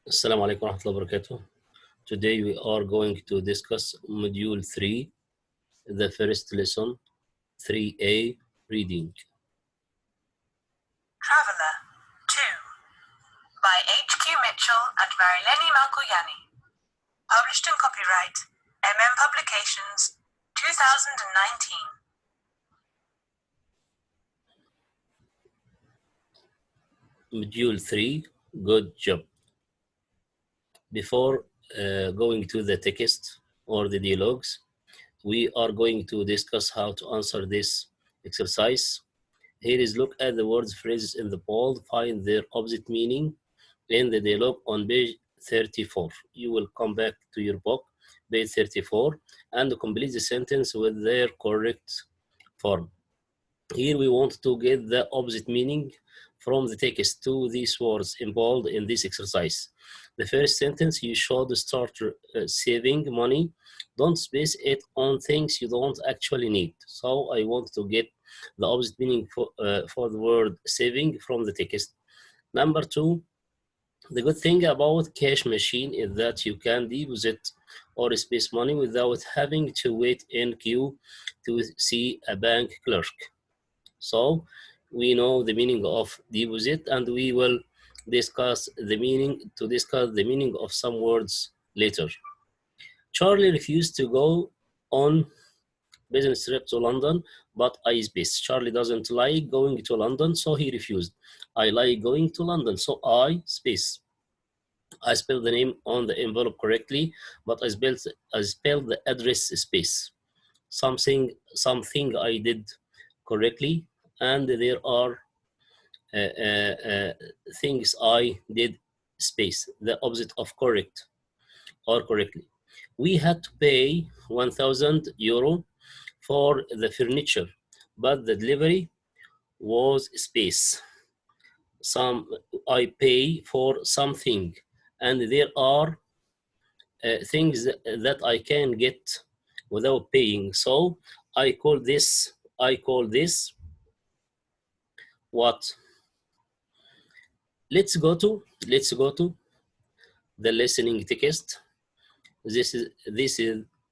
Assalamu alaikum wa rahmatullahi wa barakatuh. Today we are going to discuss module 3, the first lesson, 3A, reading. Traveller 2 by H.Q. Mitchell and Marileni Malkoyani. Published in copyright MM Publications 2019. Module 3, good job. Before going to the text or the dialogues, we are going to discuss how to answer this exercise. Here is look at the words phrases in the bold, find their opposite meaning in the dialogue on page 34. You will come back to your book, page 34, and complete the sentence with their correct form. Here we want to get the opposite meaning from the text to these words in bold in this exercise. The first sentence, you should start saving money. Don't space it on things you don't actually need. So I want to get the opposite meaning for the word saving from the text. Number 2, the good thing about cash machine is that you can deposit or space money without having to wait in queue to see a bank clerk. So we know the meaning of deposit, and we will discuss the meaning of some words later. Charlie refused to go on business trip to London, but I space. Charlie doesn't like going to London, so he refused. I like going to London, so I space. I spelled the name on the envelope correctly, but I spelled the address space. Something I did correctly, and there are things I did space, the opposite of correct or correctly. We had to pay 1,000 euro for the furniture, but the delivery was space. I pay for something, and there are things that I can get without paying. So I call this what? Let's go to the listening text. This is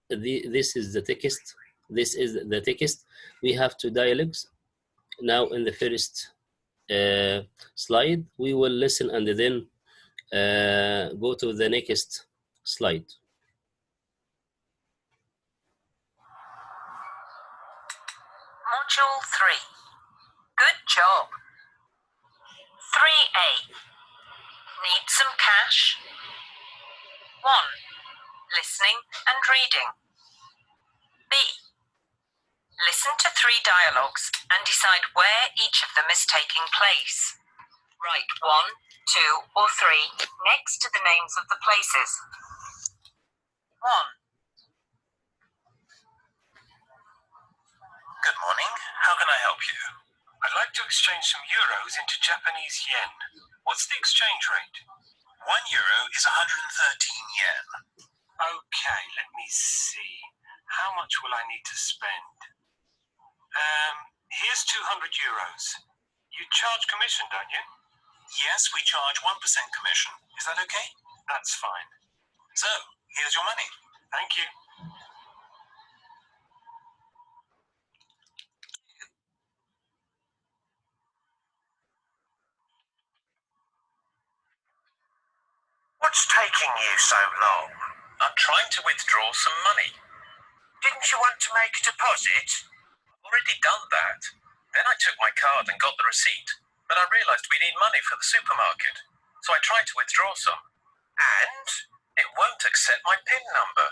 the text. This is the text. We have two dialogues. Now in the first slide, we will listen and then go to the next slide. Module 3. Good job. 3A. Need some cash? 1. Listening and reading. B. Listen to 3 dialogues and decide where each of them is taking place. Write 1, 2, or 3 next to the names of the places. 1. Good morning. How can I help you? I'd like to exchange some euros into Japanese yen. What's the exchange rate? 1 euro is 113 yen. Okay, let me see. How much will I need to spend? Here's 200 euros. You charge commission, don't you? Yes, we charge 1% commission. Is that okay? That's fine. So, here's your money. Thank you. What's taking you so long? I'm trying to withdraw some money. Didn't you want to make a deposit? I've already done that. Then I took my card and got the receipt, but I realized we need money for the supermarket. So I tried to withdraw some. And? It won't accept my PIN number.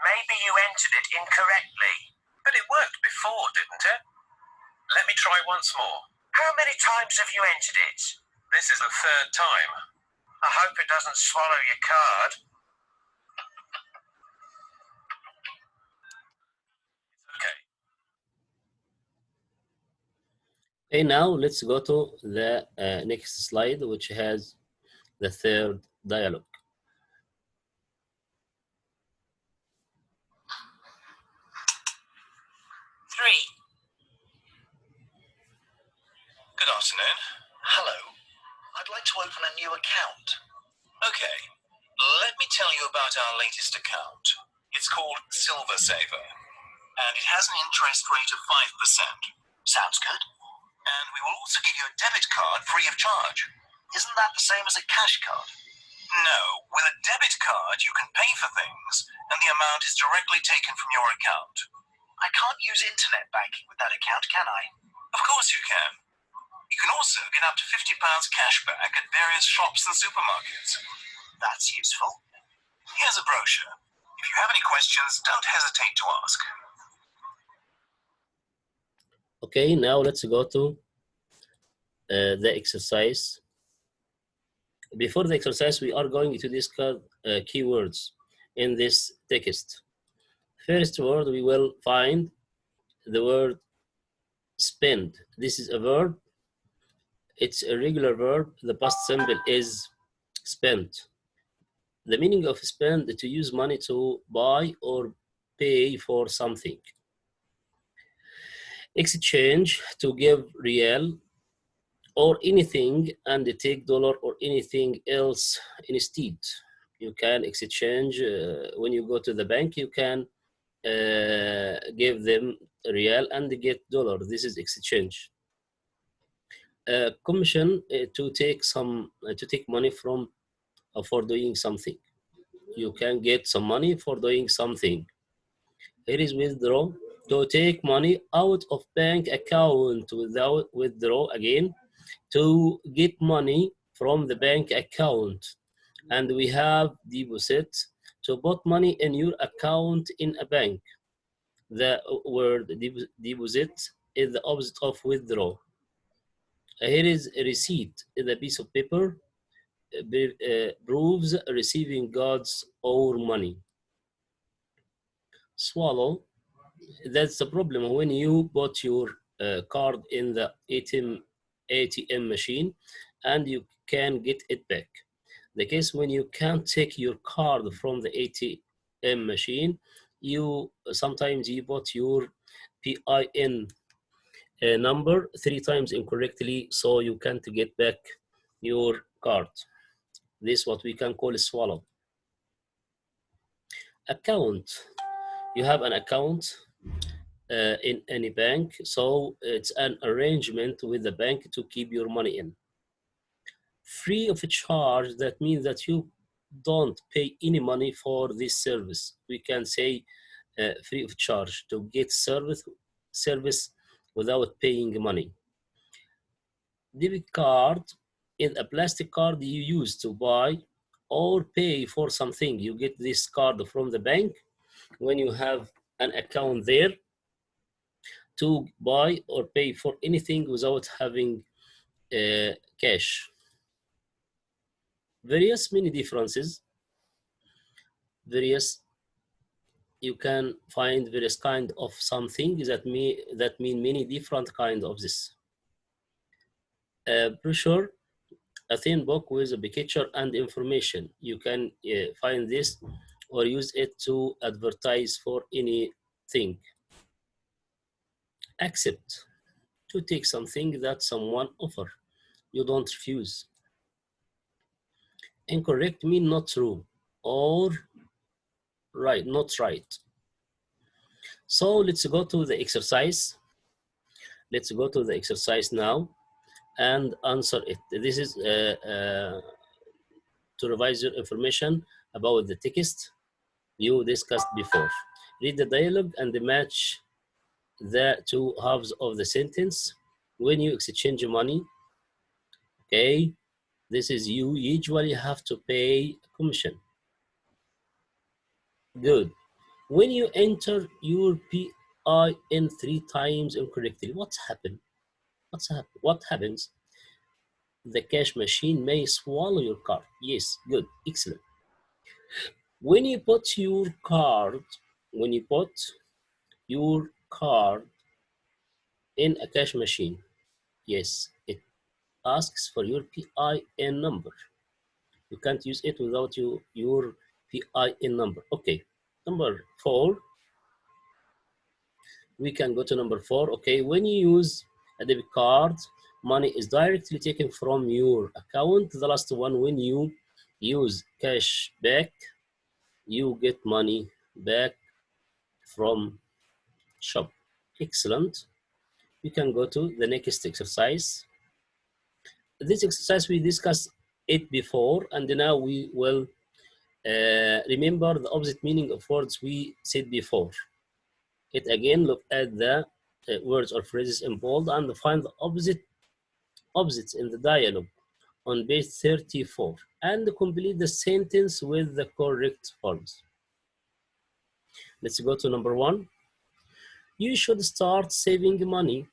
Maybe you entered it incorrectly. But it worked before, didn't it? Let me try once more. How many times have you entered it? This is the 3rd time. I hope it doesn't swallow your card. Okay. Okay, now let's go to the next slide, which has the 3rd dialogue. Good afternoon. Hello. I'd like to open a new account. Okay, let me tell you about our latest account. It's called Silver Saver, and it has an interest rate of 5%. Sounds good. And we will also give you a debit card free of charge. Isn't that the same as a cash card? No, with a debit card you can pay for things, and the amount is directly taken from your account. I can't use internet banking with that account, can I? Of course you can. You can also get up to £50 cash back at various shops and supermarkets. That's useful. Here's a brochure. If you have any questions, don't hesitate to ask. Okay, now let's go to the exercise. Before the exercise, we are going to discuss keywords in this text. First word, we will find the word spend. This is a verb. It's a regular verb. The past simple is spent. The meaning of spend is to use money to buy or pay for something. Exchange, to give real or anything and take dollar or anything else instead. You can exchange when you go to the bank. You can give them real and get dollar. This is exchange. Commission, to take money from for doing something. You can get some money for doing something. Here is withdraw, to take money out of bank account. Without withdraw again, to get money from the bank account. And we have deposit, to put money in your account in a bank. The word deposit is the opposite of withdraw. Here is a receipt. The piece of paper proves receiving goods or money. Swallow, that's the problem when you put your card in the ATM machine and you can get it back. The case when you can't take your card from the ATM machine, sometimes you put your PIN number 3 times incorrectly, so you can't get back your card. This is what we can call a swallow. Account, you have an account in any bank, so it's an arrangement with the bank to keep your money in. Free of charge, that means that you don't pay any money for this service. We can say free of charge, to get service without paying money. Debit card is a plastic card you use to buy or pay for something. You get this card from the bank when you have an account there to buy or pay for anything without having cash. Many differences. You can find various kind of something that mean many different kind of this. Brochure, a thin book with a picture and information. You can find this or use it to advertise for anything. Accept, to take something that someone offer. You don't refuse. Incorrect mean not true, or right, not right. So let's go to the exercise. Let's go to the exercise now and answer it. This is to revise your information about the text you discussed before. Read the dialogue and match the 2 halves of the sentence. When you exchange money, okay, this is you usually have to pay a commission. Good. When you enter your PIN 3 times incorrectly, what happens? The cash machine may swallow your card. Yes, good, excellent. When you put your card in a cash machine, yes, it asks for your PIN number. You can't use it without your PIN number. Okay, number 4. We can go to number 4. Okay, when you use a debit card, money is directly taken from your account. The last one, when you use cash back, you get money back from shop. Excellent. You can go to the next exercise. This exercise we discussed it before, and now we will remember the opposite meaning of words we said before. It again, look at the words or phrases in bold and find the opposites in the dialogue on page 34 and complete the sentence with the correct forms. Let's go to number 1. You should start saving money.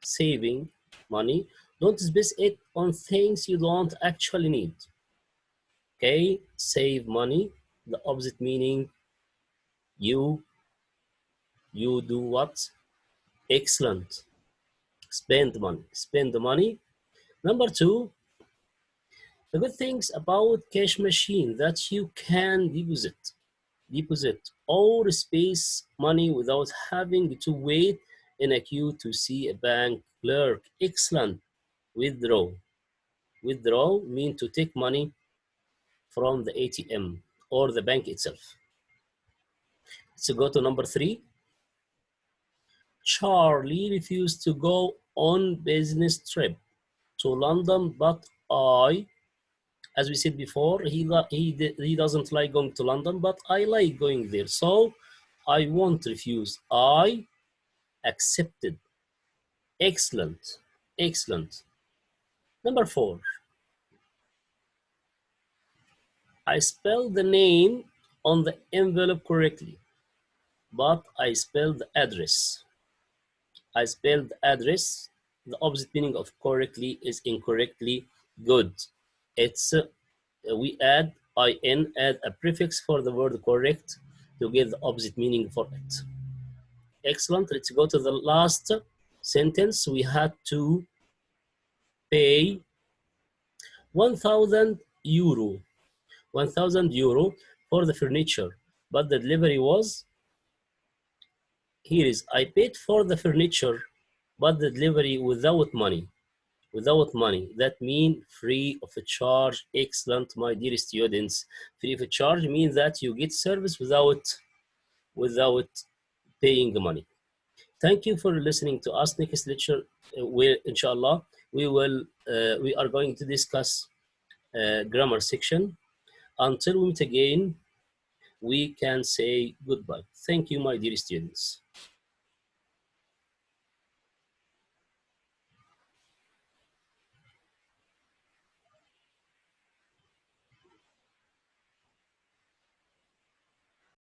Saving money. Don't spend it on things you don't actually need. Okay, save money. The opposite meaning, you do what? Excellent. Spend money. Spend the money. Number 2, the good things about cash machine that you can deposit or space money without having to wait in a queue to see a bank clerk. Excellent. Withdraw. Withdraw means to take money from the ATM or the bank itself. Let's go to number 3. Charlie refused to go on business trip to London, but as we said before, he doesn't like going to London, but I like going there. So I won't refuse. I accepted. Excellent. Excellent. Number 4. I spelled the name on the envelope correctly, but I spelled the address. I spelled address. The opposite meaning of correctly is incorrectly. Good. It's we add in, add a prefix for the word correct to give the opposite meaning for it. Excellent. Let's go to the last sentence. We had to pay 1,000 euro. 1,000 euro for the furniture, but the delivery was, here is, I paid for the furniture, but the delivery without money. Without money, that means free of charge. Excellent, my dear students. Free of charge means that you get service without paying the money. Thank you for listening to us. Next lecture, where inshallah we are going to discuss grammar section. Until we meet again, we can say goodbye. Thank you, my dear students.